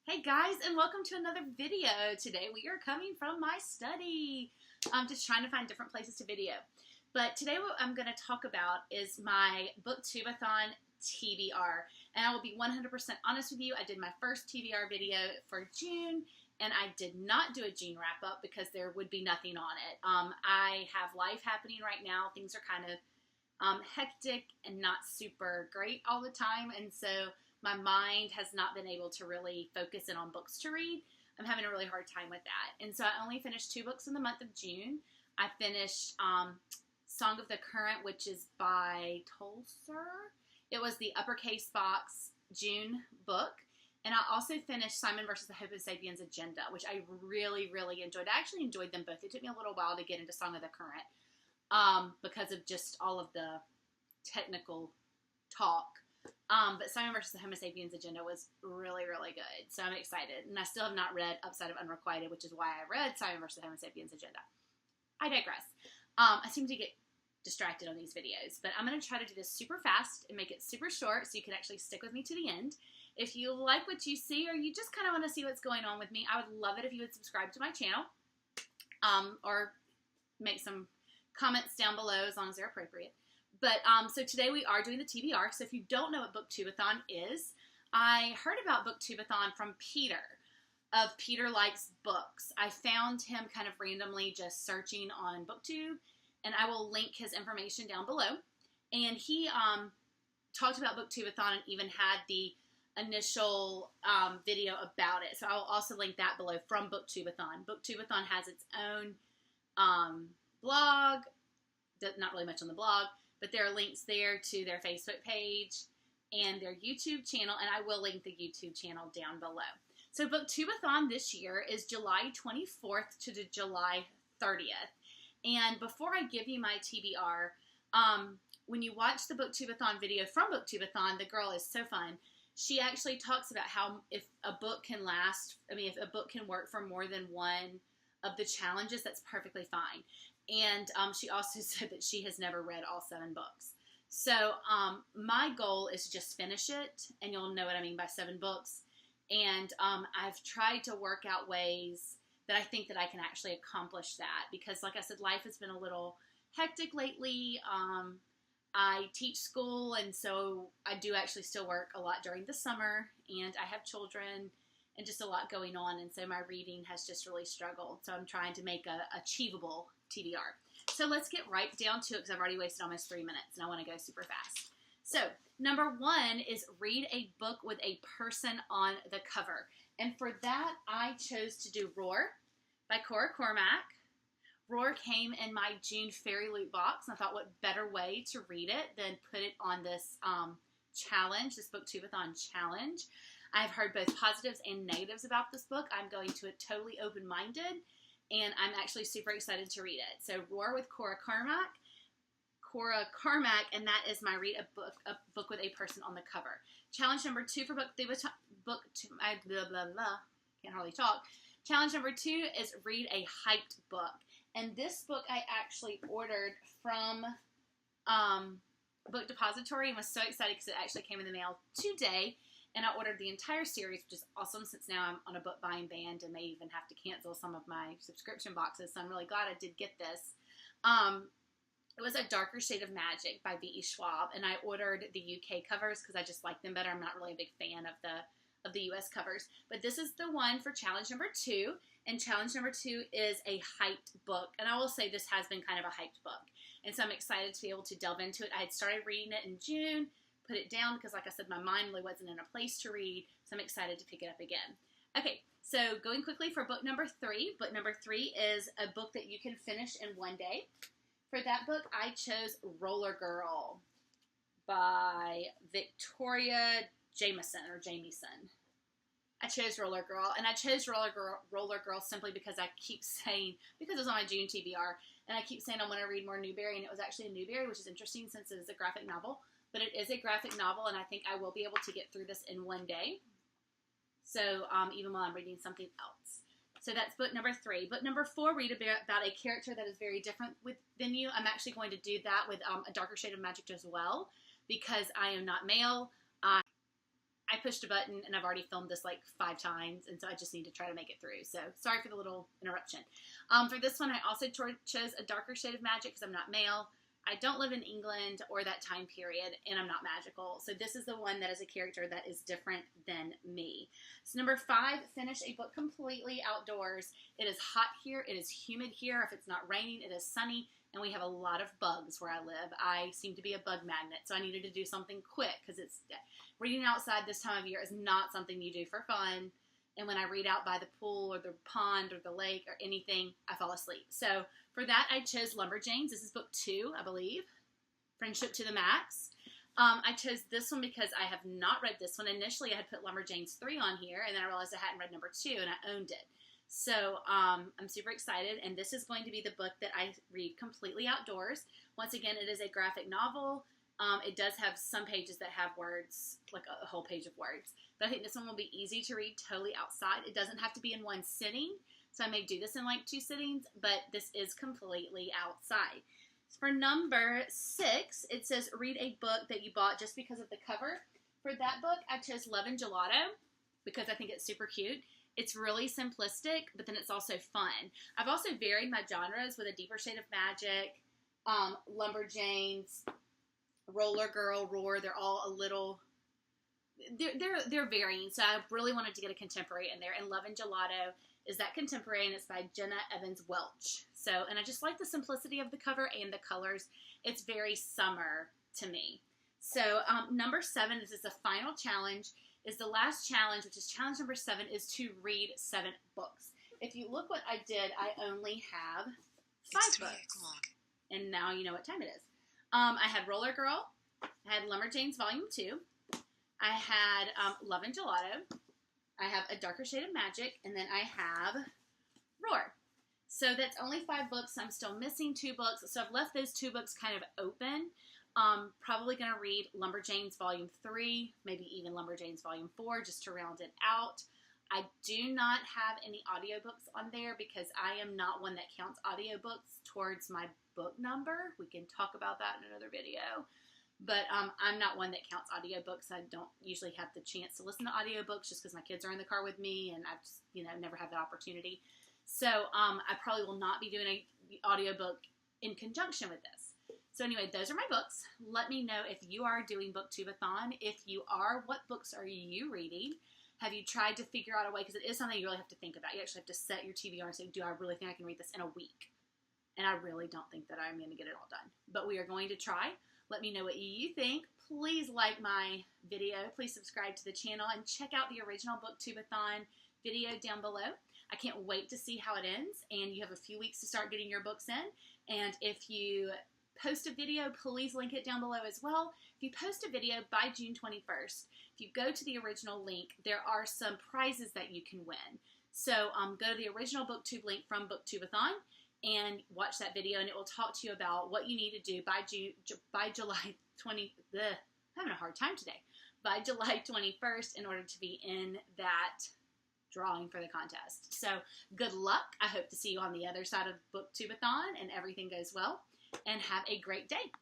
Hey guys, and welcome to another video. Today we are coming from my study. I'm just trying to find different places to video. But today what I'm going to talk about is my Booktube-a-thon TBR. And I will be 100% honest with you, I did my first TBR video for June, and I did not do a June wrap-up because there would be nothing on it. I have life happening right now. Things are kind of hectic and not super great all the time, and so my mind has not been able to really focus in on books to read. I'm having a really hard time with that. And so I only finished 2 books in the month of June. I finished Song of the Current, which is by Tolser. It was the uppercase box June book. And I also finished Simon versus the Homo Sapiens Agenda, which I really, really enjoyed. I actually enjoyed them both. It took me a little while to get into Song of the Current because of just all of the technical talk. But Simon versus the Homo Sapiens Agenda was really, really good. So I'm excited. And I still have not read Upside of Unrequited, which is why I read Simon versus the Homo Sapiens Agenda. I digress. I seem to get distracted on these videos, but I'm going to try to do this super fast and make it super short so you can actually stick with me to the end. If you like what you see or you just kind of want to see what's going on with me, I would love it if you would subscribe to my channel or make some comments down below as long as they're appropriate. But, so today we are doing the TBR. So if you don't know what Booktube-a-thon is, I heard about Booktube-a-thon from Peter, of Peter Likes Books. I found him kind of randomly just searching on Booktube, and I will link his information down below. And he talked about Booktube-a-thon and even had the initial video about it. So I will also link that below from Booktube-a-thon. Booktube-a-thon has its own blog, not really much on the blog, but there are links there to their Facebook page and their YouTube channel, and I will link the YouTube channel down below. So Booktube-a-thon this year is July 24th to the July 30th. And before I give you my TBR, when you watch the Booktube-a-thon video from Booktube-a-thon, the girl is so fun. She actually talks about how if a book can if a book can work for more than one of the challenges, that's perfectly fine. And she also said that she has never read all 7 books. So my goal is to just finish it, and you'll know what I mean by 7 books. And I've tried to work out ways that I think that I can actually accomplish that. Because like I said, life has been a little hectic lately. I teach school, and so I do actually still work a lot during the summer. And I have children and just a lot going on. And so my reading has just really struggled. So I'm trying to make a achievable TBR. So let's get right down to it because I've already wasted almost 3 minutes and I want to go super fast. So number 1 is read a book with a person on the cover. And for that, I chose to do Roar by Cora Cormack. Roar came in my June Fairy Loot box, and I thought what better way to read it than put it on this challenge, this Booktube-a-thon challenge. I've heard both positives and negatives about this book. I'm going to it totally open-minded, and I'm actually super excited to read it. So Roar with Cora Cormack, and that is my read a book with a person on the cover. Challenge number 2 for can't hardly talk. Challenge number 2 is read a hyped book. And this book I actually ordered from Book Depository and was so excited because it actually came in the mail today. And I ordered the entire series, which is awesome since now I'm on a book buying ban and may even have to cancel some of my subscription boxes. So I'm really glad I did get this. It was A Darker Shade of Magic by V.E. Schwab, and I ordered the UK covers because I just like them better. I'm not really a big fan of the US covers. But this is the one for challenge number 2, and challenge number 2 is a hyped book. And I will say this has been kind of a hyped book. And so I'm excited to be able to delve into it. I had started reading it in June, put it down because, like I said, my mind really wasn't in a place to read, so I'm excited to pick it up again. Okay, so going quickly for book number 3. Book number 3 is a book that you can finish in one day. For that book, I chose Roller Girl by Victoria Jamieson. I chose Roller Girl, and I chose Roller Girl simply because I keep saying, because it was on my June TBR, and I keep saying I want to read more Newbery, and it was actually a Newbery, which is interesting since it is a graphic novel. But it is a graphic novel, and I think I will be able to get through this in one day. So, even while I'm reading something else. So that's book number 3. Book number 4, read about a character that is very different than you. I'm actually going to do that with A Darker Shade of Magic as well, because I am not male. I pushed a button and I've already filmed this like 5 times, and so I just need to try to make it through. So sorry for the little interruption. For this one, I also chose a darker shade of magic because I'm not male. I don't live in England or that time period, and I'm not magical. So this is the one that is a character that is different than me. So number 5, finish a book completely outdoors. It is hot here. It is humid here. If it's not raining, it is sunny, and we have a lot of bugs where I live. I seem to be a bug magnet, so I needed to do something quick because reading outside this time of year is not something you do for fun. And when I read out by the pool or the pond or the lake or anything, I fall asleep. So for that, I chose Lumberjanes. This is book 2, I believe. Friendship to the Max. I chose this one because I have not read this one. Initially, I had put Lumberjanes 3 on here, and then I realized I hadn't read number 2, and I owned it. So I'm super excited, and this is going to be the book that I read completely outdoors. Once again, it is a graphic novel. It does have some pages that have words, like a whole page of words. But I think this one will be easy to read totally outside. It doesn't have to be in one sitting, so I may do this in like 2 sittings, but this is completely outside. For number 6, it says read a book that you bought just because of the cover. For that book, I chose Love and Gelato because I think it's super cute. It's really simplistic, but then it's also fun. I've also varied my genres with a deeper shade of magic, Lumberjanes, Roller Girl, Roar. They're all a little, they're varying. So I really wanted to get a contemporary in there. And Love and Gelato is that contemporary, and it's by Jenna Evans Welch. So, and I just like the simplicity of the cover and the colors. It's very summer to me. So number 7, this is the final challenge, is the last challenge, which is challenge number 7, is to read 7 books. If you look what I did, I only have 5 books. And now you know what time it is. I had Roller Girl, I had Lumberjanes Volume 2, I had Love and Gelato, I have A Darker Shade of Magic, and then I have Roar. So that's only 5 books. I'm still missing 2 books, so I've left those 2 books kind of open. Probably going to read Lumberjanes Volume 3, maybe even Lumberjanes Volume 4, just to round it out. I do not have any audiobooks on there because I am not one that counts audiobooks towards my book number. We can talk about that in another video. But I'm not one that counts audiobooks. I don't usually have the chance to listen to audiobooks just because my kids are in the car with me, and I just, never have the opportunity. So I probably will not be doing an audiobook in conjunction with this. So anyway, those are my books. Let me know if you are doing Booktube-a-thon. If you are, what books are you reading? Have you tried to figure out a way? Because it is something you really have to think about. You actually have to set your TBR and say, do I really think I can read this in a week? And I really don't think that I'm going to get it all done. But we are going to try. Let me know what you think. Please like my video. Please subscribe to the channel and check out the original Booktube-a-thon video down below. I can't wait to see how it ends. And you have a few weeks to start getting your books in. And if you post a video, please link it down below as well. If you post a video by June 21st, if you go to the original link, there are some prizes that you can win. So go to the original Booktube link from Booktube-a-thon and watch that video, and it will talk to you about what you need to do by July 20. I'm having a hard time today. By July 21st, in order to be in that drawing for the contest. So good luck. I hope to see you on the other side of Booktube-a-thon, and everything goes well. And have a great day.